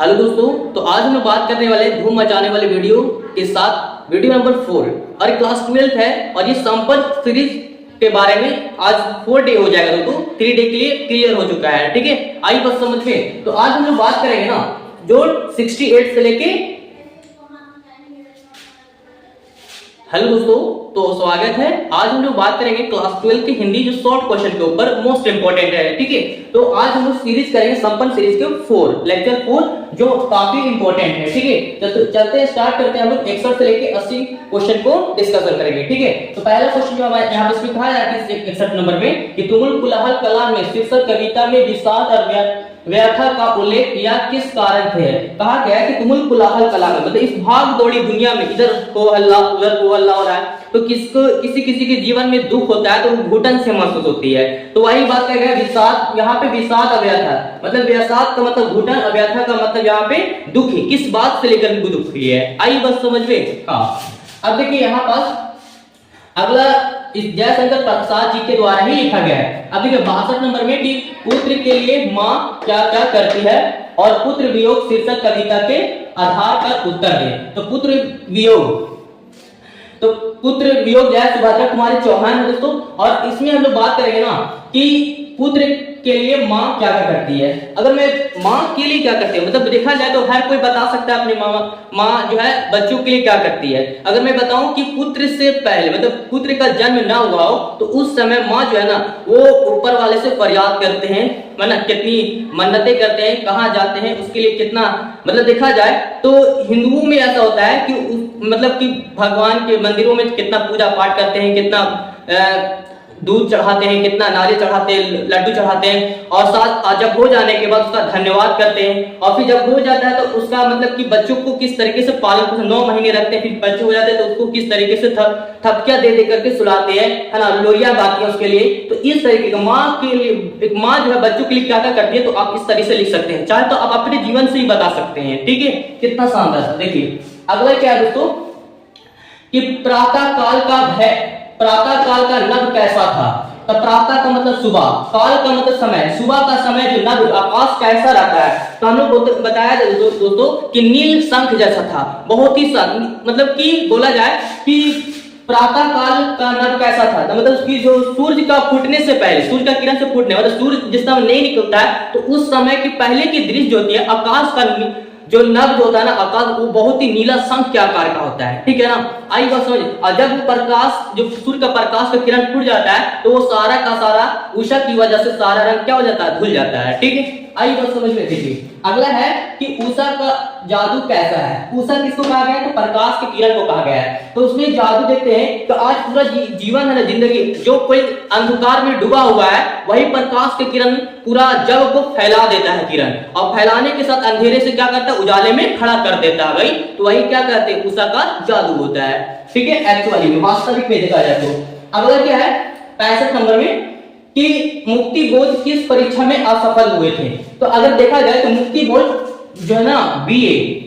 Hello दोस्तों, तो आज हम लोग बात करने वाले हैं धूम मचाने वाले वीडियो के साथ वीडियो नंबर 4 और क्लास 12 है और ये संपर्क सीरीज के बारे में आज 4 डे हो जाएगा दोस्तों। 3 डे के लिए क्लियर हो चुका है, ठीक है। आई बस समझ में। तो आज हम लोग बात करेंगे ना जो 68 से लेके। हेलो दोस्तों, तो स्वागत है। आज हम लोग बात करेंगे क्लास 12 की हिंदी जो शॉर्ट क्वेश्चन के ऊपर मोस्ट इंपोर्टेंट है, ठीक है। तो आज हम लोग सीरीज करेंगे संपन्न सीरीज के 4 लेक्चर 4 जो काफी इंपॉर्टेंट है, ठीक है। तो चलते हैं, स्टार्ट करते हैं। हम लोग 61 से लेके 80 क्वेश्चन को डिस्कशन करेंगे, ठीक है। तो पहला क्वेश्चन जो हमारे यहाँ पे इसमें कहा जाता है 61 नंबर में कि तुमुल कुलाहल कलाम में शीर्षक कविता में विषाद और व्यथा का उल्लेख किया किस कारण थे। कहा गया है कि तुमुल कुलाहल कलाम मतलब इस भाग दौड़ी दुनिया में इधर हो हल्ला उधर हो हल्ला हो रहा है, तो किसी किसी के जीवन में दुख होता है तो घुटन से महसूस होती है। तो वही बात कहा गया विषाद, यहाँ पे विषाद अव्यथा मतलब विषाद का मतलब घुटन, अव्यथा का मतलब यहाँ पे दुख है। किस बात से लेकर दुख हुई है, आई बस समझ में। हाँ, अब देखिए यहाँ पास अगला इस जयशंकर प्रसाद जी के द्वारा ही लिखा गया है। अब देखिए 62 नंबर में कि पुत्र के लिए माँ क्या क्या करती है और पुत्र वियोग शीर्षक कविता के आधार पर उत्तर दे। तो पुत्र वियोग जय सुभद्रा कुमारी चौहान है दोस्तों। और इसमें हम लोग बात करेंगे ना कि पुत्र के लिए माँ क्या क्या करती है। अगर मैं माँ के लिए क्या करती है मतलब देखा जाए तो हर कोई बता सकता है अपनी माँ जो है बच्चों के लिए क्या करती है। अगर मैं बताऊं कि पुत्र से पहले मतलब पुत्र का जन्म ना हुआ हो तो उस समय माँ जो है ना वो ऊपर वाले से फरियाद करते हैं, मतलब कितनी मन्नतें करते हैं, कहाँ जाते हैं उसके लिए कितना मतलब देखा जाए तो हिंदुओं में ऐसा होता है कि मतलब कि भगवान के मंदिरों में कितना पूजा पाठ करते हैं, कितना दूध चढ़ाते हैं, कितना नारियल चढ़ाते हैं, लड्डू चढ़ाते हैं और साथ जब हो जाने के बाद उसका धन्यवाद करते हैं। और फिर जब हो जाता है तो उसका मतलब कि बच्चों को किस तरीके से पालन पोषण 9 महीने रखते हैं, फिर बच्चे हो जाते हैं तो उसको किस तरीके से थपकियां दे करके सुलाते हैं, है ना, लोरियां गाती हैं उसके लिए। तो इस तरीके का माँ के लिए एक माँ जो है बच्चों के लिए क्या क्या करती है तो आप इस तरीके से लिख सकते हैं, चाहे तो आप अपने जीवन से ही बता सकते हैं, ठीक है। कितना शानदार। देखिए अगला क्या है दोस्तों कि प्रातः काल का भय, प्रातः काल का नभ कैसा था। तो प्रातः का मतलब सुबह, काल का मतलब समय, सुबह का समय जो नभ आकाश कैसा रहता है। तो हम लोग बताया दोस्तों कि नील शंख जैसा था, बहुत ही मतलब कि बोला जाए कि प्रातः काल का नभ कैसा था तो मतलब उसकी जो सूर्य का फूटने से पहले, सूर्य का किरण से फूटने मतलब सूर्य जिस समय नहीं निकलता है तो उस समय की पहले की दृश्य जो होती है आकाश का जो नभ जो होता है ना आकाश वो बहुत ही नीला शंख के आकार का होता है, ठीक है ना। आई बात समझ। और जब प्रकाश जो सूर्य का प्रकाश का किरण फूट जाता है तो वो सारा का सारा उषा की वजह से सारा रंग क्या हो जाता है, धुल जाता है, ठीक है। आई बात समझ में। देखिए अगला है कि उषा का जादू कैसा है। उषा किसको कहा गया है तो प्रकाश के किरण को कहा गया है। तो उसमें जादू देखते हैं तो आज पूरा जीवन है ना, जिंदगी जो कोई अंधकार में डूबा हुआ है वही प्रकाश के किरण पूरा जग को फैला देता है किरण, और फैलाने के साथ अंधेरे से क्या करता है उजाले में खड़ा कर देता है भाई। तो वही क्या कहते हैं उषा का जादू होता है, ठीक है। एक्चुअली में वास्तविक में देखा जाए तो अगला क्या है 65 नंबर में कि मुक्ति बोध किस परीक्षा में असफल हुए थे। तो अगर देखा जाए तो मुक्ति बोध जो है ना बीए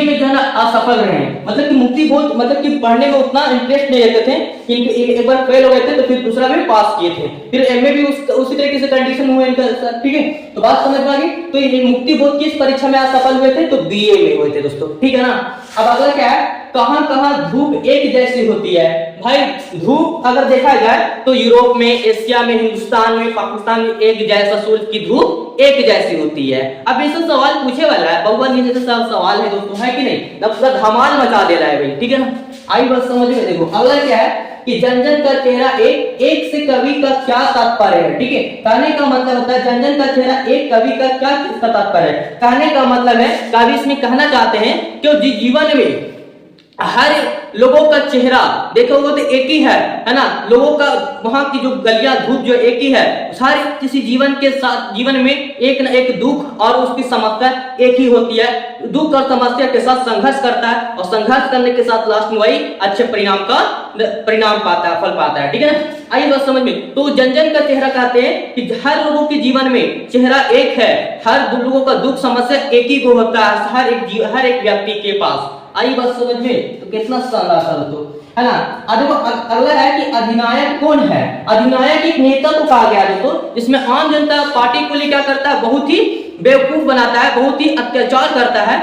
में जो है ना असफल रहे, मतलब कि मुक्ति बोध मतलब कि पढ़ने में उतना इंटरेस्ट नहीं लेते थे, किंतु एक बार फेल हो गए थे तो फिर दूसरा में पास किए थे, फिर एमए भी उसी तरीके से कंडीशन हुए इनका, ठीक है। तो बात समझ में आ गई। तो ये मुक्ति बोध किस परीक्षा में असफल हुए थे तो बीए में हुए थे दोस्तों, ठीक है ना। अब अगला क्या है कहां कहां धूप एक जैसी होती है। भाई धूप अगर देखा जाए तो यूरोप में, एशिया में, हिंदुस्तान में, पाकिस्तान में एक जैसा सूरज की धूप एक जैसी होती है। अब ऐसा सवाल पूछे वाला है भगवान जी जैसा सवाल है दोस्तों, है कि नहीं, मतलब धमाल मचा दे रहा है भाई, ठीक है ना। आई बस समझ में। देखो अगला क्या है कि जन जन का चेहरा एक से कवि का क्या तात्पर्य है, ठीक है। कहने का मतलब होता है जन जन का चेहरा एक, कवि का क्या इसका तात्पर्य है। कहने का मतलब है कवि इसमें कहना चाहते हैं कि जीवन में हर लोगों का चेहरा देखोगे तो एक ही है ना, लोगों का वहां की जो गलियां धूप जो एक ही है, हर किसी जीवन के साथ जीवन में एक न एक दुख और उसकी समस्या एक ही होती है। दुख और समस्या के साथ संघर्ष करता है और संघर्ष करने के साथ लास्ट में वही अच्छे परिणाम पाता है, फल पाता है, ठीक है ना। आइए बात समझ में। तो जन जन का चेहरा कहते हैं कि हर लोगों के जीवन में चेहरा एक है, हर लोगों का दुख समस्या एक ही को होता है हर एक व्यक्ति के पास। आई बात समझ में। तो कितना शानदार था दोस्तों, है ना। अगला है कि अधिनायक कौन है। अधिनायक एक नेता को कहा गया दोस्तों, जिसमें आम जनता पार्टी को लिए क्या करता है बहुत ही बेवकूफ बनाता है, बहुत ही अत्याचार करता है।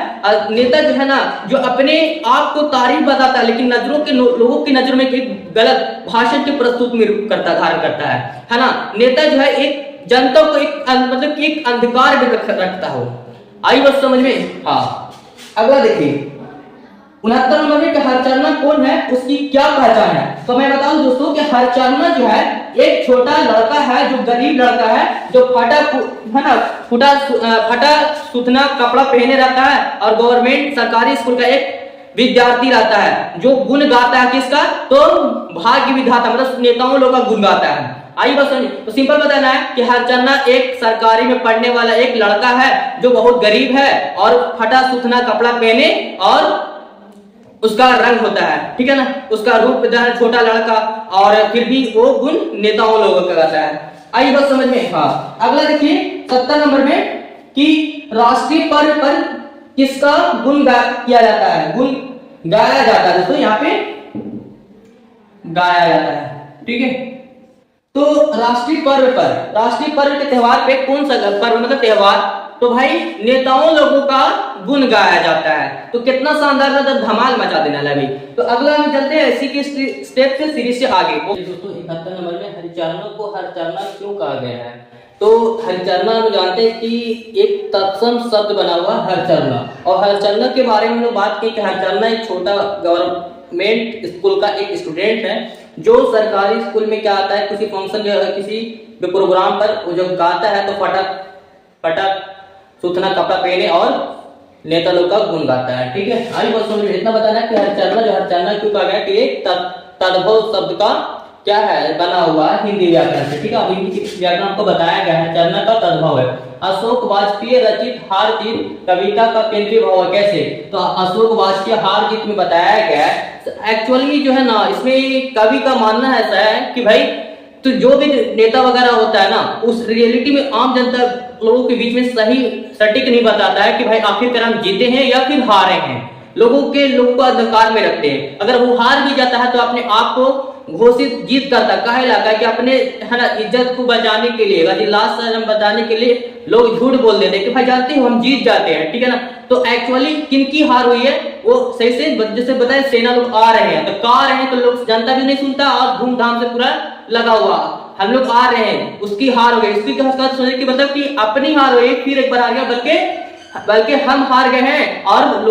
नेता जो है ना, जो अपने आप को तारीफ बताता है लेकिन नजरों के लोगों की नजर में एक गलत भाषण के प्रस्तुत में करता धारण करता है ना। नेता जो है एक जनता को एक मतलब कि एक अंधकार में रखता हो। आई बात समझ में? हाँ। अगला देखिए 69 नंबर में कि हरचरना कौन है, उसकी क्या पहचान है। तो मैं बताऊं दोस्तों कि हरचरना जो है एक छोटा लड़का है, जो गरीब लड़का है, जो फटा सुथना कपड़ा पहने रहता है और गवर्नमेंट सरकारी स्कूल का एक विद्यार्थी रहता है, जो गुण गाता है किसका, तो भाग्य विधाता मतलब नेताओं लोग का गुण गाता है। आई बात समझ? तो सिंपल बताना है कि हरचरना एक सरकारी में पढ़ने वाला एक लड़का है जो बहुत गरीब है और फटा सुथना कपड़ा पहने और उसका रंग होता है, ठीक है ना, उसका रूप छोटा लड़का और फिर भी वो गुण नेताओं लोगों का रहता है। आई बात समझ में? हाँ। अगला देखिए 70 नंबर में कि राष्ट्रीय पर्व पर किसका गुण किया जाता है, गुण गाया जाता है। दोस्तों यहाँ पे गाया जाता है, ठीक है। तो राष्ट्रीय पर्व के त्योहार पे कौन सा पर्व मतलब त्योहार, तो भाई नेताओं लोगों का गुण गाया जाता है। तो कितना शानदार था, धमाल मचा देना लगी। तो अगला हम चलते हैं इसी के स्टेप से सीरीज से आगे। दोस्तों 71 नंबर में हरिचरना को हरचरना क्यों कहा गया है। तो हरचरना हम जानते हैं कि एक तत्सम शब्द बना हुआ हरचरना, और हरचरना के बारे में हम बात की कि हरचरना एक छोटा गवर्नमेंट स्कूल का एक स्टूडेंट है जो सरकारी स्कूल में क्या आता है, किसी फंक्शन या किसी प्रोग्राम पर वो जब गाता है तो फटक सुथना कपड़ा पहने और नेता लोग का गुण गाता है, ठीक है। आई बात समझ में? इतना बताना है कि हरचरना क्यों कहा गया कि एक तद्भव शब्द का क्या है बना हुआ है हिंदी व्याकरण से, ठीक है। हिंदी व्याकरण को बताया गया है हरचरना का तद्भव है। अशोक वाजपेयी रचित हार जीत कविता का केंद्रीय भाव है। कैसे? तो अशोक वाजपेयी हार जीत में बताया गया है। एक्चुअली जो है ना, इसमें कवि का मानना ऐसा है कि भाई तो जो भी नेता वगैरह होता है ना, उस रियलिटी में आम जनता लोगों के बीच में सही सटीक नहीं बताता है कि भाई आखिरकार हम जीते हैं या फिर हारे हैं। लोगों को अंधकार में रखते हैं। अगर वो हार भी जाता है तो अपने आप को घोषित जीत करता कहे लगा कि अपने है ना इज्जत को बचाने के लिए, लास्ट शर्म बचाने के लिए लोग झूठ बोल देते हैं कि भाई जानते हो हम जीत जाते हैं, ठीक है ना। तो एक्चुअली किनकी हार हुई है वो सही से जैसे बताए सेना लोग आ रहे हैं, तो का रहे हैं तो लोग जनता भी नहीं सुनता और धूमधाम से पूरा लगा हुआ हम लोग आ रहे हैं, उसकी हार हो गई। इसकी सोचने की मतलब कि अपनी हार हुई फिर एक बार आ गया, बल्कि हम हार गए हैं और उन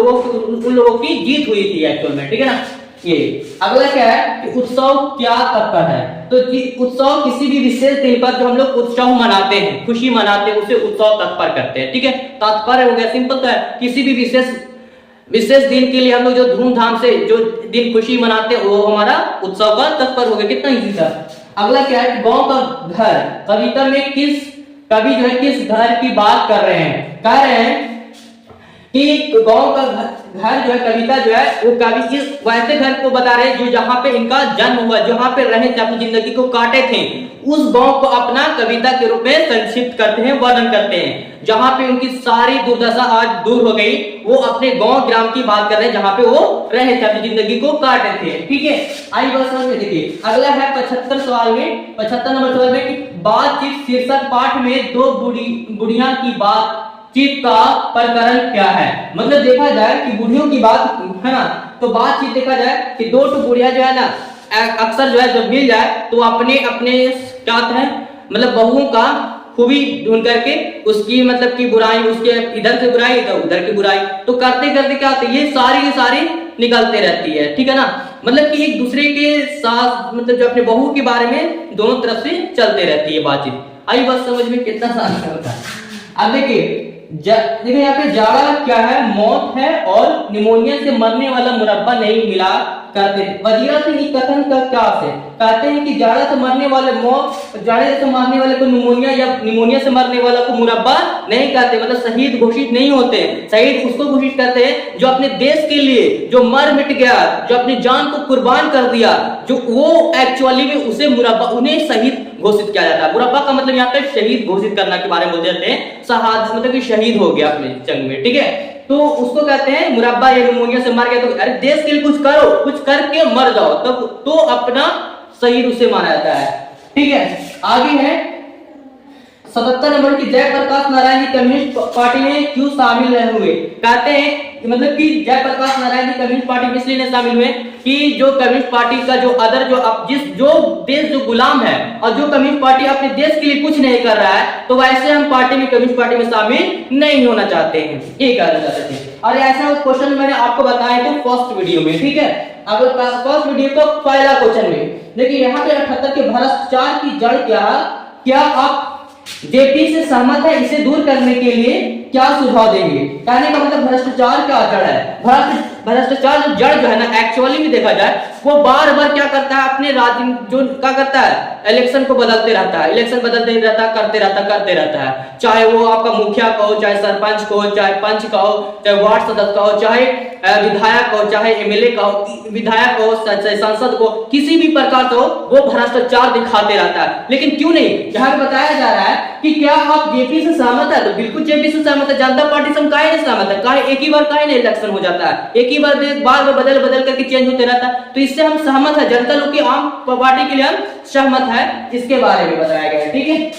लोगों की जीत हुई थी एक्चुअल में, ठीक है ना। ये अगला क्या है कि उत्सव क्या तात्पर्य है। तो उत्सव किसी भी विशेष दिन पर जो हम लोग उत्सव मनाते हैं, खुशी मनाते हैं, उसे उत्सव तात्पर्य करते हैं, ठीक है। तात्पर्य हो गया सिंपल तो है किसी भी विशेष दिन के लिए हम लोग जो धूमधाम से जो दिन खुशी मनाते हैं वो हमारा उत्सव का तात्पर्य हो गया। कितना इजी था। अगला क्या है कि गांव का घर, कविता में कवि जो है किस घर की बात कर रहे हैं, कह रहे हैं कि गांव का घर जो है कविता जो है वो कवि इस वैसे घर को बता रहे हैं जो जहां पे इनका जन्म हुआ, जहां पे रहे थे, अपनी जिंदगी को काटे थे, उस गांव को अपना कविता के रूप में संक्षिप्त करते हैं, वर्णन करते हैं। जहां पे उनकी सारी दुर्दशा आज दूर हो गई, वो अपने गांव ग्राम की बात कर रहे हैं जहां पे वो रहे थे, अपनी जिंदगी को काटे थे, ठीक है। आई बात समझ में? देखिए अगला है 75 नंबर सवाल में कि बातचीत शीर्षक पाठ में दो बुढ़िया की बातचीत का प्रकरण क्या है। मतलब देखा जाए कि बुढ़ियों की बात है ना, तो बातचीत देखा जाए कि दो बुढ़िया जो है ना अक्सर जो है जब मिल जाए तो अपने क्या है मतलब बहुओं का खूबी ढूंढ करके उसकी मतलब की बुराई, उसके इधर से बुराई तो उधर की बुराई, तो करते करते क्या होता है ये सारी निकलते रहती है, ठीक है ना। मतलब कि एक दूसरे के साथ मतलब जो अपने बहू के बारे में दोनों तरफ से चलते रहती है बातचीत। आई बात समझ में? कितना आसान होता है। अब देखिए यहाँ पे जाड़ा क्या है, मौत है और निमोनिया से मरने वाला मुरब्बा नहीं मिला करते। वजीरा सिंह की कथन का क्या है, कहते हैं कि जाड़ा से मरने वाले जाड़े से मरने वाले को निमोनिया या निमोनिया से मरने वाला को मुरब्बा नहीं कहते, मतलब शहीद घोषित नहीं होते। शहीद उसको घोषित करते हैं जो अपने देश के लिए जो मर मिट गया, जो अपनी जान को कुर्बान कर दिया, जो वो एक्चुअली में उसे मुरब्बा उन्हें शहीद घोषित किया जाता है। मुरब्बा का मतलब यहाँ पे शहीद घोषित करना के बारे में बोलते जाते हैं, शहादत मतलब कि शहीद हो गया अपने जंग में, ठीक है। तो उसको कहते हैं मुरब्बा या निमोनिया से मर गया तो अरे देश के लिए कुछ करो, कुछ करके मर जाओ तब तो अपना शहीद उसे माना जाता है, ठीक है। आगे है 77 नंबर की जयप्रकाश नारायण जी कम्युनिस्ट पार्टी में क्यों शामिल नहीं हुए? कहते हैं मतलब कि जयप्रकाश नारायण जी कम्युनिस्ट पार्टी में इसलिए नहीं शामिल हुए कि जो कम्युनिस्ट पार्टी का जो अदर जो देश जो गुलाम है और जो कम्युनिस्ट पार्टी अपने देश के लिए कुछ नहीं कर रहा है, तो वैसे हम पार्टी में कम्युनिस्ट पार्टी में शामिल नहीं होना चाहते हैं, ये कहना चाहते थे। और ऐसा क्वेश्चन मैंने आपको बताया था फर्स्ट वीडियो में, ठीक है। अगर फर्स्ट वीडियो को पहला क्वेश्चन में देखिए यहाँ पे 78 के भ्रष्टाचार की जड़ क्या आप जेपी से सहमत है? इसे दूर करने के लिए क्या सुझाव देंगे? कहने का मतलब भ्रष्टाचार क्या जड़ है? भ्रष्टाचार जो जड़ जो है ना, एक्चुअली में देखा जाए वो बार बार क्या करता है, अपने राज्य जो क्या करता है, इलेक्शन को बदलते रहता है, इलेक्शन बदलते रहता है, करते रहता है। चाहे वो आपका मुखिया का हो, चाहे सरपंच को हो, चाहे पंच का हो, चाहे वार्ड सदस्य का हो, चाहे विधायक हो, चाहे एमएलए का हो, विधायक हो, चाहे सांसद को, किसी भी प्रकार का हो, वो भ्रष्टाचार दिखाते रहता है। लेकिन क्यों नहीं, यहाँ बताया जा रहा है कि क्या आप जेपी से सहमत है? तो बिल्कुल जेपी से सहमत है। जनता पार्टी से हम काहे नहीं सहमत है? काहे एक ही बार काहे नहीं इलेक्शन हो जाता है, एक ही बार बदल करके चेंज होते रहता है, तो इससे हम सहमत है। जनता लोग की आम पार्टी के लिए हम सहमत है, इसके बारे में बताया गया है, ठीक है।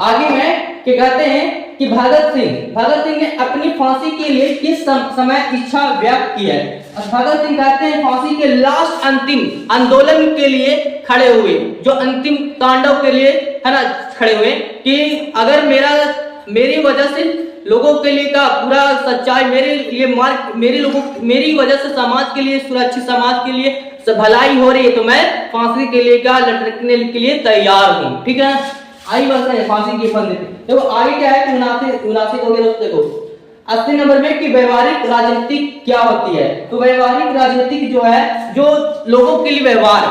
आगे में क्या कहते हैं कि भगत सिंह ने अपनी फांसी के लिए किस समय इच्छा व्यक्त की है? भगत सिंह कहते हैं फांसी के लास्ट अंतिम आंदोलन के लिए खड़े हुए, जो अंतिम तांडव के लिए है ना खड़े हुए, कि अगर मेरी वजह से लोगों के लिए का पूरा सच्चाई मेरी वजह से समाज के लिए, सुरक्षित समाज के लिए भलाई हो रही है, तो मैं फांसी के लिए क्या लटकने के लिए तैयार हूँ, ठीक है। आई वर्षन है फांसी की फंद देखो आगे क्या है, 79 हो गया दोस्तों। देखो 80 नंबर में कि व्यवहारिक राजनीति क्या होती है? तो व्यवहारिक राजनीति जो है, जो लोगों के लिए व्यवहार,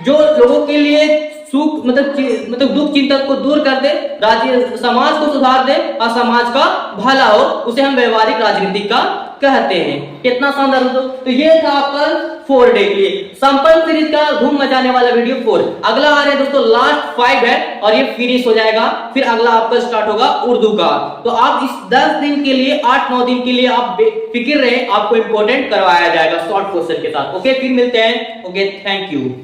जो लोगों के लिए सुख मतलब दुख चिंता को दूर कर दे, राज्य समाज को सुधार दे और समाज का भला हो, उसे हम व्यवहारिक राजनीति का कहते हैं। कितना शानदार दोस्तों। तो ये था आपका 4 डे के लिए संपन्न सीरीज का धूम मचाने वाला वीडियो 4। अगला आ रहा है दोस्तों लास्ट 5 है और ये फिनिश हो जाएगा, फिर अगला आपका स्टार्ट होगा उर्दू का। तो आप इस 10 दिन के लिए 8-9 दिन के लिए आप बेफिक्र रहे, आपको इंपॉर्टेंट करवाया जाएगा शॉर्ट क्वेश्चन के साथ। ओके, फिर मिलते हैं। Okay, thank you.